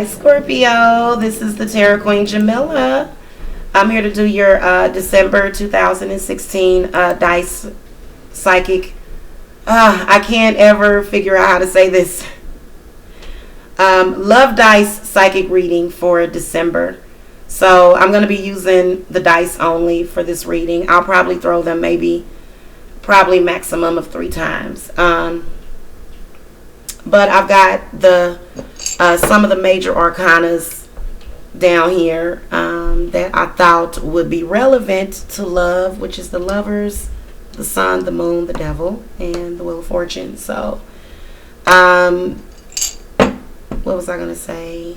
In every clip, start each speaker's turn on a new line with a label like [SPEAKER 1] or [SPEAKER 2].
[SPEAKER 1] Hi Scorpio, this is the Tarot Queen Jamila. I'm here to do your December 2016 Dice Psychic. I can't ever figure out how to say this. Love Dice Psychic reading for December. So I'm going to be using the dice only for this reading. I'll probably throw them probably maximum of 3 times. But I've got some of the major arcanas down here that I thought would be relevant to love, which is the Lovers, the Sun, the Moon, the Devil, and the Wheel of Fortune. So, what was I going to say?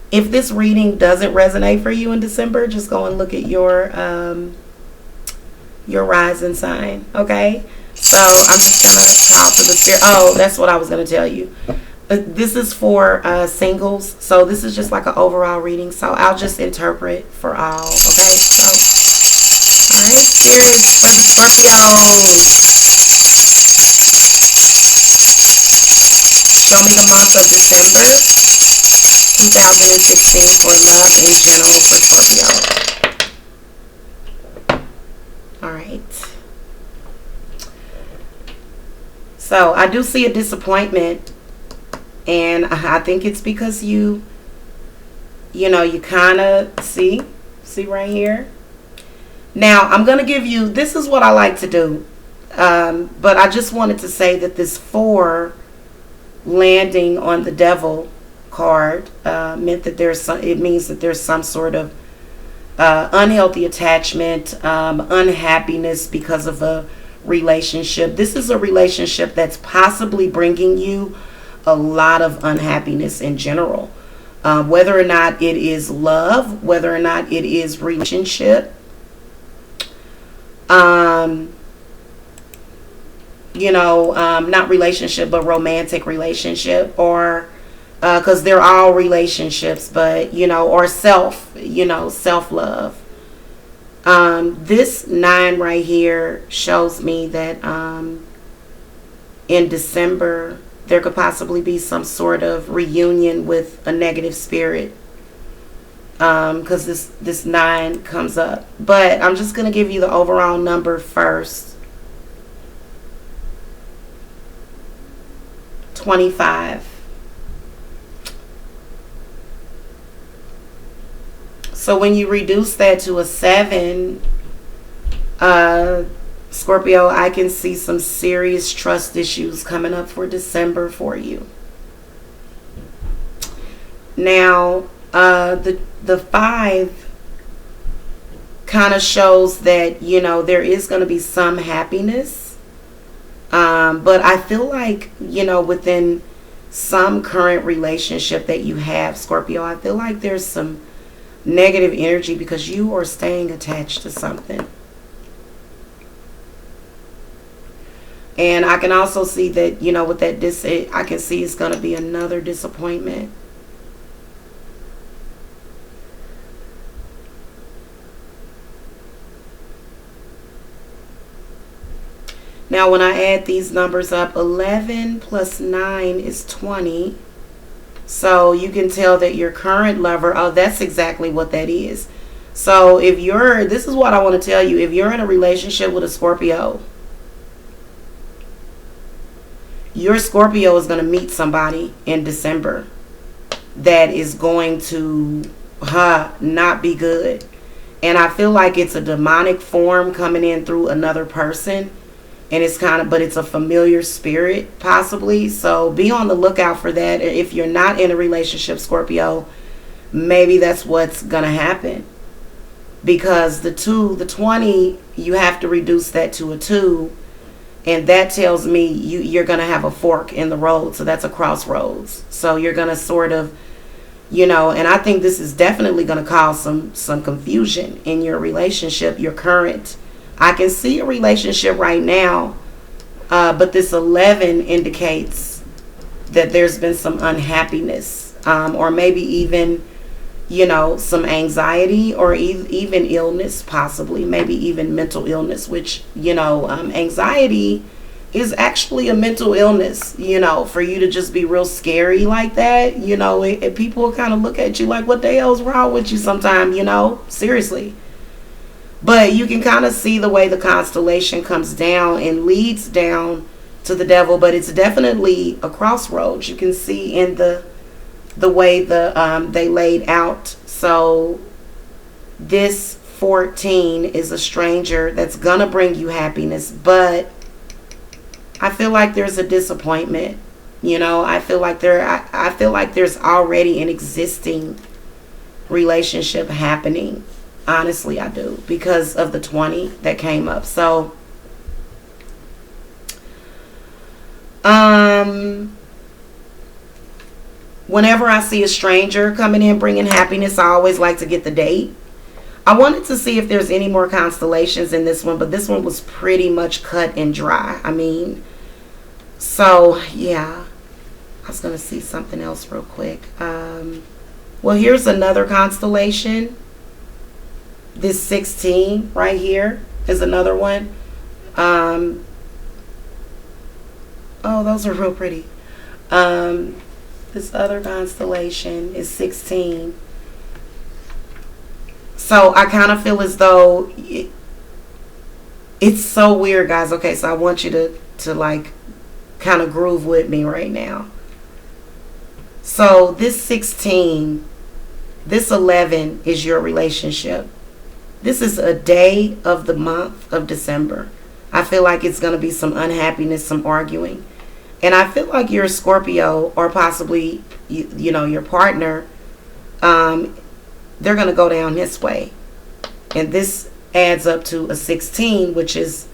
[SPEAKER 1] If this reading doesn't resonate for you in December, just go and look at your rising sign, okay? So I'm just going to call for the spirit. Oh, that's what I was going to tell you. This is for singles. So this is just like an overall reading. So I'll just interpret for all, okay? So, all right, spirits for the Scorpios. Show me the month of December 2016 for love in general for Scorpio. All right. So I do see a disappointment, and I think it's because you kind of see right here. Now I'm going to give you, this is what I like to do, but I just wanted to say that this 4 landing on the Devil card meant that it means that there's some sort of unhealthy attachment, unhappiness because of a relationship. This is a relationship that's possibly bringing you a lot of unhappiness in general, whether or not it is love, whether or not it is relationship, not relationship but romantic relationship, or because they're all relationships, but or self-love. This 9 right here shows me that in December there could possibly be some sort of reunion with a negative spirit, because this 9 comes up. But I'm just going to give you the overall number first. 25. So when you reduce that to a 7, Scorpio, I can see some serious trust issues coming up for December for you. Now, the 5 kind of shows that, there is going to be some happiness. But I feel like, within some current relationship that you have, Scorpio, I feel like there's some negative energy because you are staying attached to something. And I can also see that, with that I can see it's going to be another disappointment. Now, when I add these numbers up, 11 plus 9 is 20. So you can tell that your current lover, that's exactly what that is. So this is what I want to tell you. If you're in a relationship with a Scorpio, your Scorpio is going to meet somebody in December that is going to not be good. And I feel like it's a demonic form coming in through another person. And it's but it's a familiar spirit, possibly. So be on the lookout for that. If you're not in a relationship, Scorpio, maybe that's what's going to happen. Because the 20, you have to reduce that to a 2. And that tells me you're going to have a fork in the road. So that's a crossroads. So you're going to sort of, and I think this is definitely going to cause some confusion in your relationship, your current. I can see a relationship right now, but this 11 indicates that there's been some unhappiness, or maybe even, some anxiety, or even illness, possibly, maybe even mental illness, which, anxiety is actually a mental illness, for you to just be real scary like that, people will kind of look at you like, what the hell's wrong with you sometime, seriously. But you can kind of see the way the constellation comes down and leads down to the devil, but it's definitely a crossroads. You can see in the way they laid out. So this 14 is a stranger that's gonna bring you happiness, but I feel like there's a disappointment. I feel like there's already an existing relationship happening. Honestly, I do, because of the 20 that came up. So, whenever I see a stranger coming in bringing happiness, I always like to get the date. I wanted to see if there's any more constellations in this one, but this one was pretty much cut and dry. So, yeah. I was going to see something else real quick. Well, here's another constellation. This 16 right here is another one. Oh, those are real pretty. This other constellation is 16. So I kind of feel as though it's so weird, guys. Okay, so I want you to like kind of groove with me right now. So this 16, this 11 is your relationship. This is a day of the month of December. I feel like it's going to be some unhappiness, some arguing. And I feel like you're a Scorpio, or possibly, your partner, they're going to go down this way. And this adds up to a 16, which is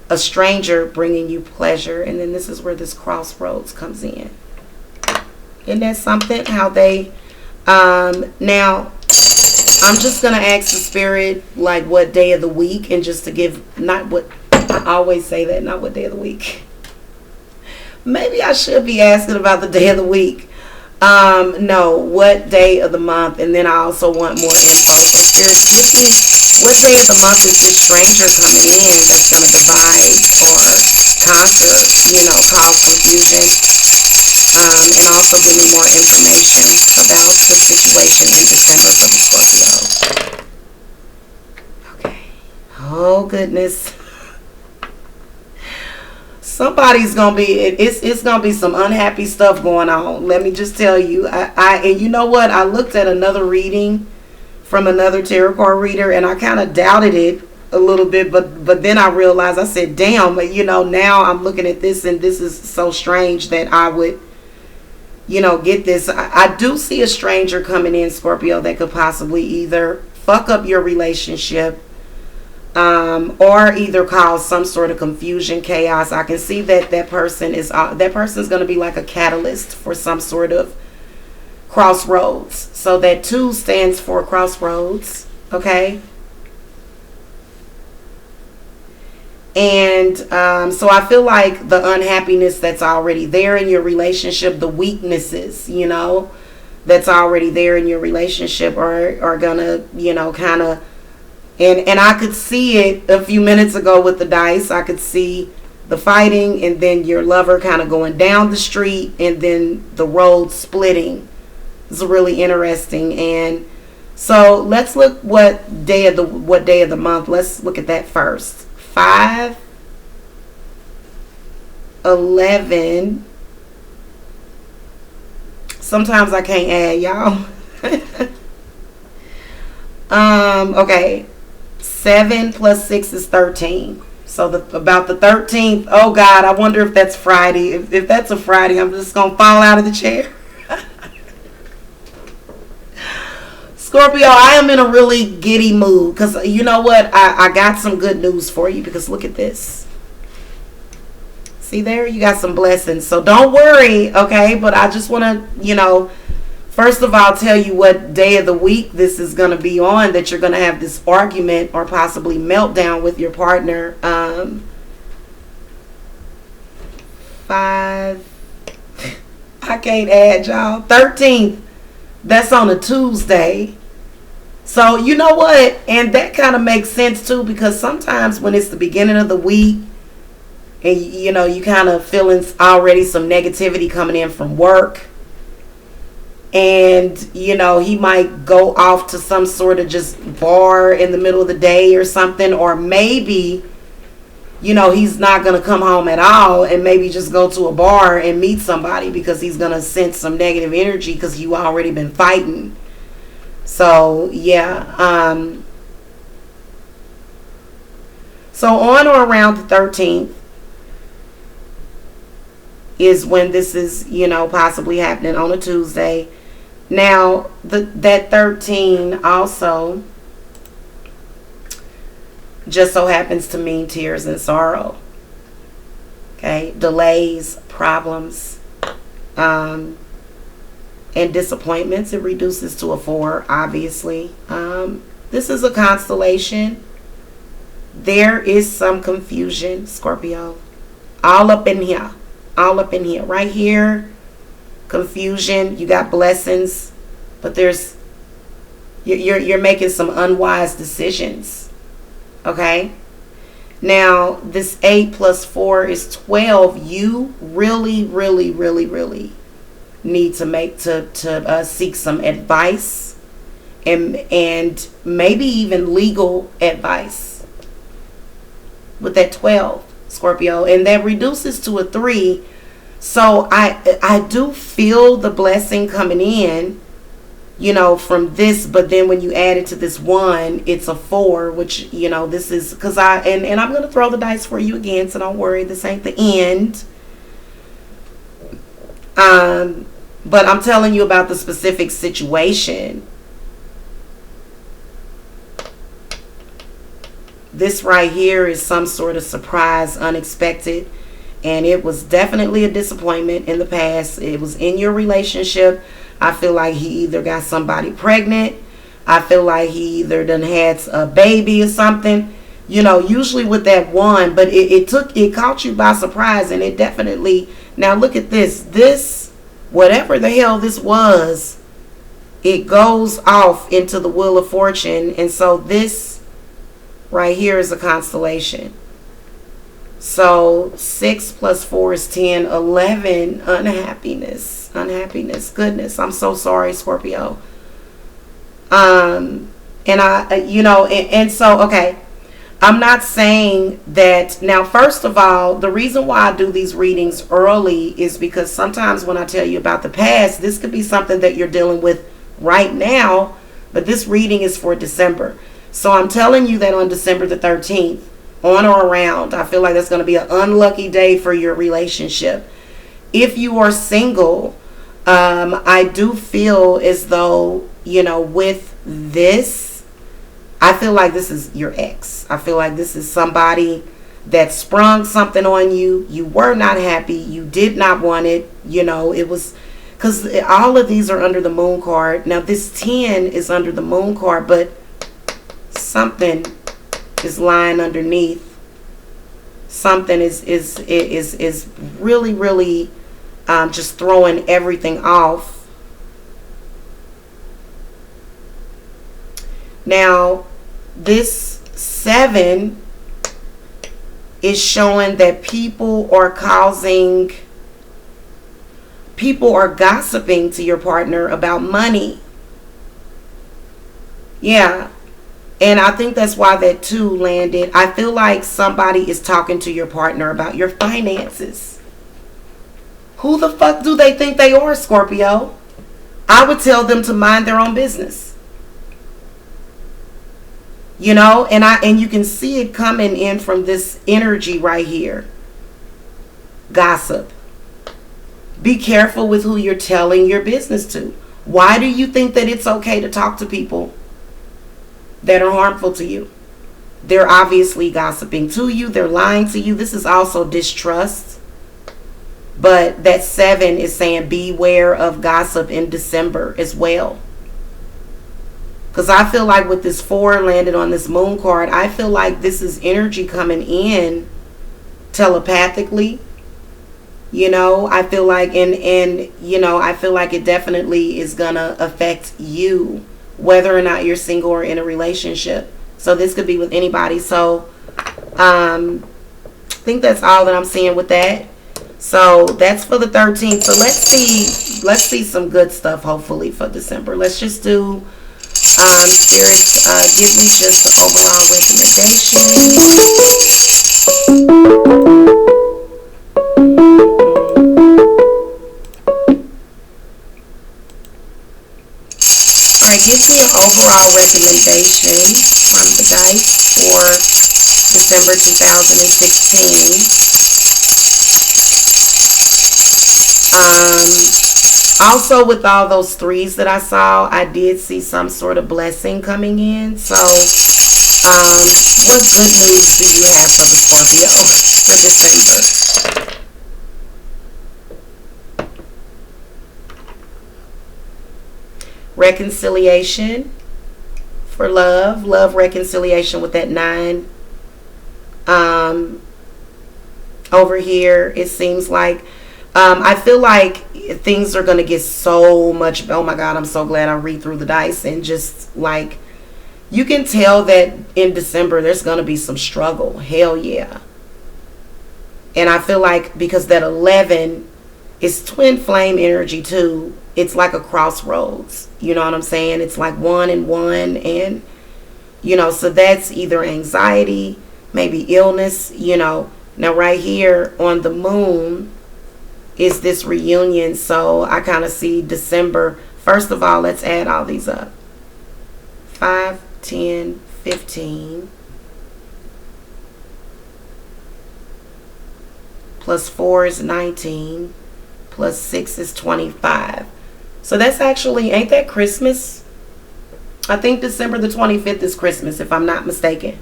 [SPEAKER 1] a stranger bringing you pleasure. And then this is where this crossroads comes in. Isn't that something? How they, now, I'm just going to ask the spirit, like, what day of the week, and just to give, not what, I always say that, not what day of the week. Maybe I should be asking about the day of the week. No, what day of the month, and then I also want more info. So spirit, give me, what day of the month is this stranger coming in that's going to divide or conquer, cause confusion? And also give me more information about the situation in December for the Scorpio. Okay. Oh, goodness. Somebody's going to be, it's going to be some unhappy stuff going on. Let me just tell you. And you know what? I looked at another reading from another tarot card reader, and I kind of doubted it a little bit, but then I realized, I said, damn, now I'm looking at this, and this is so strange that I would, get this. I do see a stranger coming in, Scorpio, that could possibly either fuck up your relationship, or either cause some sort of confusion, chaos. I can see that person's going to be like a catalyst for some sort of crossroads. So that 2 stands for crossroads. Okay. And so I feel like the unhappiness that's already there in your relationship, the weaknesses, that's already there in your relationship are gonna, kind of, and I could see it a few minutes ago with the dice. I could see the fighting, and then your lover kind of going down the street, and then the road splitting. It's really interesting. And so let's look what day of the month. Let's look at that first. 5, 11. Sometimes I can't add, y'all. Okay. 7 plus 6 is 13. So about the 13th. Oh God, I wonder if that's Friday. If that's a Friday, I'm just gonna fall out of the chair. Scorpio, I am in a really giddy mood because you know what? I got some good news for you because look at this. See there? You got some blessings. So don't worry, okay? But I just want to, first of all, tell you what day of the week this is going to be on that you're going to have this argument or possibly meltdown with your partner. 5. I can't add, y'all. 13th. That's on a Tuesday. So you know what? And that kind of makes sense too because sometimes when it's the beginning of the week and you kind of feeling already some negativity coming in from work and he might go off to some sort of just bar in the middle of the day or something, or maybe he's not going to come home at all and maybe just go to a bar and meet somebody because he's going to sense some negative energy because you already been fighting. So yeah, so on or around the 13th is when this is possibly happening on a Tuesday. Now that 13 also just so happens to mean tears and sorrow. Okay, delays, problems, and disappointments. It reduces to a 4, obviously. This is a constellation. There is some confusion, Scorpio. All up in here. Right here, confusion. You got blessings, but you're making some unwise decisions. Okay? Now, this 8 plus 4 is 12. You really, really, really, really need to seek some advice and maybe even legal advice with that 12, Scorpio, and that reduces to a 3. So I do feel the blessing coming in from this, but then when you add it to this 1, it's a 4, which this is because and I'm going to throw the dice for you again, so don't worry, this ain't the end. But I'm telling you about the specific situation. This right here is some sort of surprise, unexpected, and it was definitely a disappointment in the past. It was in your relationship. I feel like he either got somebody pregnant. I feel like he either done had a baby or something. Usually with that 1, but it caught you by surprise, and it definitely. Now look at this. This, whatever the hell this was, it goes off into the Wheel of Fortune, and so this right here is a constellation. So 6 plus 4 is 10. 11, unhappiness. Goodness, I'm so sorry, Scorpio. And so, okay, I'm not saying that. Now, first of all, the reason why I do these readings early is because sometimes when I tell you about the past, this could be something that you're dealing with right now, but this reading is for December. So I'm telling you that on December the 13th, on or around, I feel like that's going to be an unlucky day for your relationship. If you are single, I do feel as though, with this, I feel like this is your ex. I feel like this is somebody that sprung something on you. You were not happy. You did not want it. It was because all of these are under the moon card. Now, this 10 is under the moon card, but something is lying underneath. Something is really, really just throwing everything off. Now, this 7 is showing that people are gossiping to your partner about money. Yeah. And I think that's why that 2 landed. I feel like somebody is talking to your partner about your finances. Who the fuck do they think they are, Scorpio? I would tell them to mind their own business. You know, and you can see it coming in from this energy right here. Gossip. Be careful with who you're telling your business to. Why do you think that it's okay to talk to people that are harmful to you? They're obviously gossiping to you. They're lying to you. This is also distrust. But that 7 is saying beware of gossip in December as well. Because I feel like with this 4 landed on this moon card, I feel like this is energy coming in telepathically. You know, I feel like, and you know, I feel like it definitely is going to affect you, whether or not you're single or in a relationship. So this could be with anybody. So I think that's all that I'm seeing with that. So that's for the 13th. So let's see some good stuff, hopefully, for December. Let's just do spirits, give me just the overall recommendation. Alright, give me an overall recommendation from the dice for December 2016. Also, with all those 3s that I saw, I did see some sort of blessing coming in. So, what good news do you have for the Scorpio for December? Reconciliation for love. Love reconciliation with that 9. Over here, it seems like I feel like things are going to get so much. Oh my God, I'm so glad I read through the dice. And just like, you can tell that in December, there's going to be some struggle. Hell yeah. And I feel like because that 11 is twin flame energy too. It's like a crossroads. You know what I'm saying? It's like 1 and 1. And, you know, so that's either anxiety, maybe illness, you know. Now right here on the moon is this reunion. So I kind of see December. First of all, let's add all these up. 5, 10, 15. Plus 4 is 19. Plus 6 is 25. So that's actually, ain't that Christmas? I think December the 25th is Christmas, if I'm not mistaken.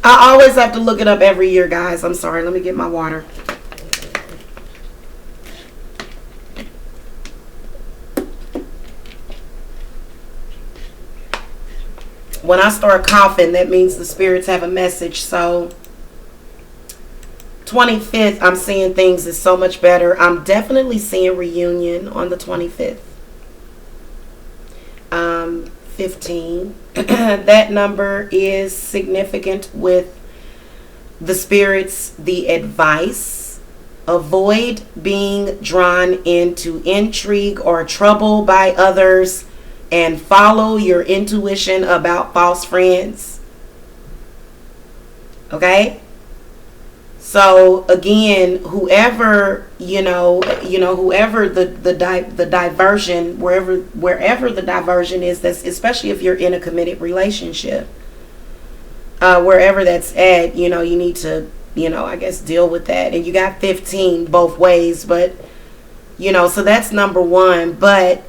[SPEAKER 1] I always have to look it up every year, guys. I'm sorry. Let me get my water. When I start coughing, that means the spirits have a message. So 25th, I'm seeing things is so much better. I'm definitely seeing reunion on the 25th. 15. That number is significant with the spirits. The advice: avoid being drawn into intrigue or trouble by others, and follow your intuition about false friends. Okay? So again, whoever, whoever the diversion, wherever the diversion is, that's especially if you're in a committed relationship, wherever that's at, you need to, I guess deal with that. And you got 15 both ways, but so that's number 1. But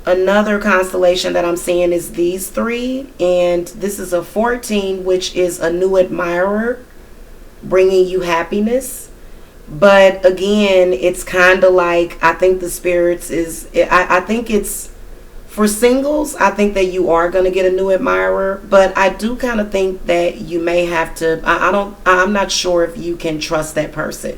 [SPEAKER 1] another constellation that I'm seeing is these 3, and this is a 14, which is a new admirer bringing you happiness. But again, it's kind of like, I think the spirits is, I think it's for singles. I think that you are going to get a new admirer, but I do kind of think that you may have to, I'm not sure if you can trust that person.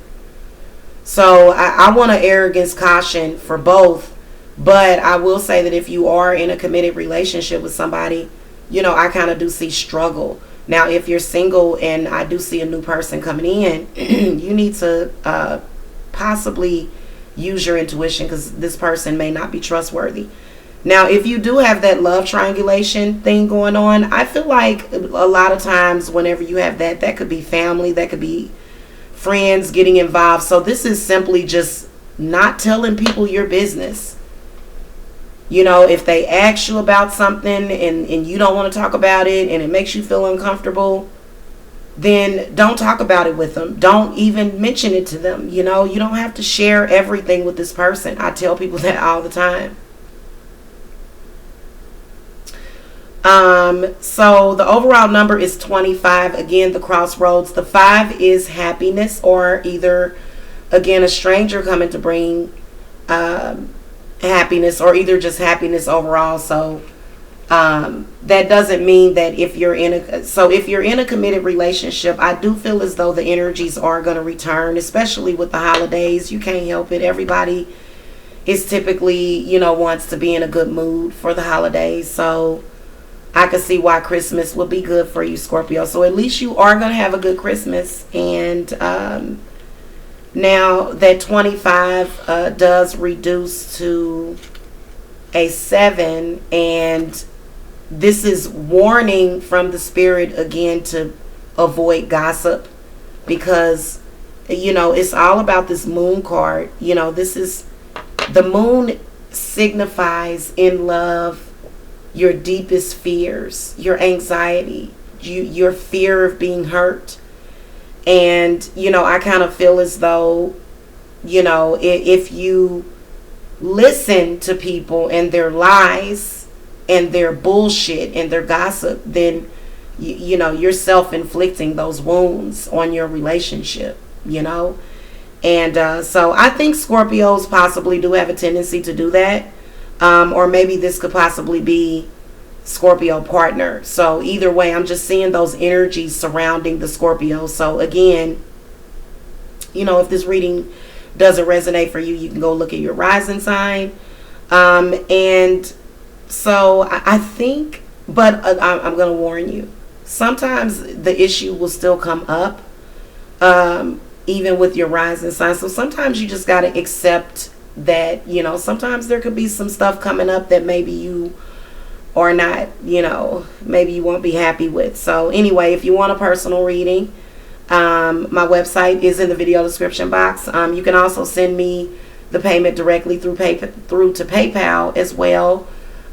[SPEAKER 1] So I want to err against caution for both. But I will say that if you are in a committed relationship with somebody, I kind of do see struggle. Now, if you're single and I do see a new person coming in, you need to possibly use your intuition, because this person may not be trustworthy. Now, if you do have that love triangulation thing going on, I feel like a lot of times whenever you have that, that could be family, that could be friends getting involved. So this is simply just not telling people your business. You know, if they ask you about something and you don't want to talk about it and it makes you feel uncomfortable, then don't talk about it with them. Don't even mention it to them. You know, you don't have to share everything with this person. I tell people that all the time. So the overall number is 25. Again, the crossroads. The 5 is happiness, or either, again, a stranger coming to bring happiness, or either just happiness overall. So that doesn't mean that if you're in a committed relationship, I do feel as though the energies are going to return, especially with the holidays. You can't help it. Everybody is typically, you know, wants to be in a good mood for the holidays. So I could see why Christmas would be good for you, Scorpio. So at least you are going to have a good Christmas. And now that 25 does reduce to a 7. And this is warning from the spirit again to avoid gossip. Because, you know, it's all about this moon card. You know, this is, the moon signifies in love your deepest fears, your anxiety, your fear of being hurt. And, you know, I kind of feel as though, you know, if you listen to people and their lies and their bullshit and their gossip, then, you know, you're self-inflicting those wounds on your relationship, you know. And so I think Scorpios possibly do have a tendency to do that. Or maybe this could possibly be Scorpio partner. So either way, I'm just seeing those energies surrounding the Scorpio. So again, you know, if this reading doesn't resonate for you, you can go look at your rising sign. And so I think, but I'm going to warn you, sometimes the issue will still come up, even with your rising sign. So sometimes you just got to accept that, you know, sometimes there could be some stuff coming up that maybe you are not, you know, maybe you won't be happy with. So anyway, if you want a personal reading, my website is in the video description box. You can also send me the payment directly through to PayPal as well.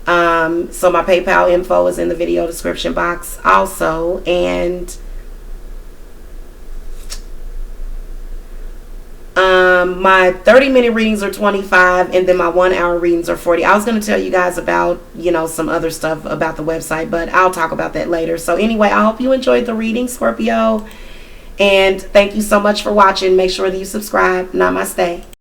[SPEAKER 1] So my PayPal info is in the video description box also. And my 30-minute readings are 25, and then my 1-hour readings are 40. I was going to tell you guys about, you know, some other stuff about the website, but I'll talk about that later. So anyway, I hope you enjoyed the reading, Scorpio, and thank you so much for watching. Make sure that you subscribe. Namaste.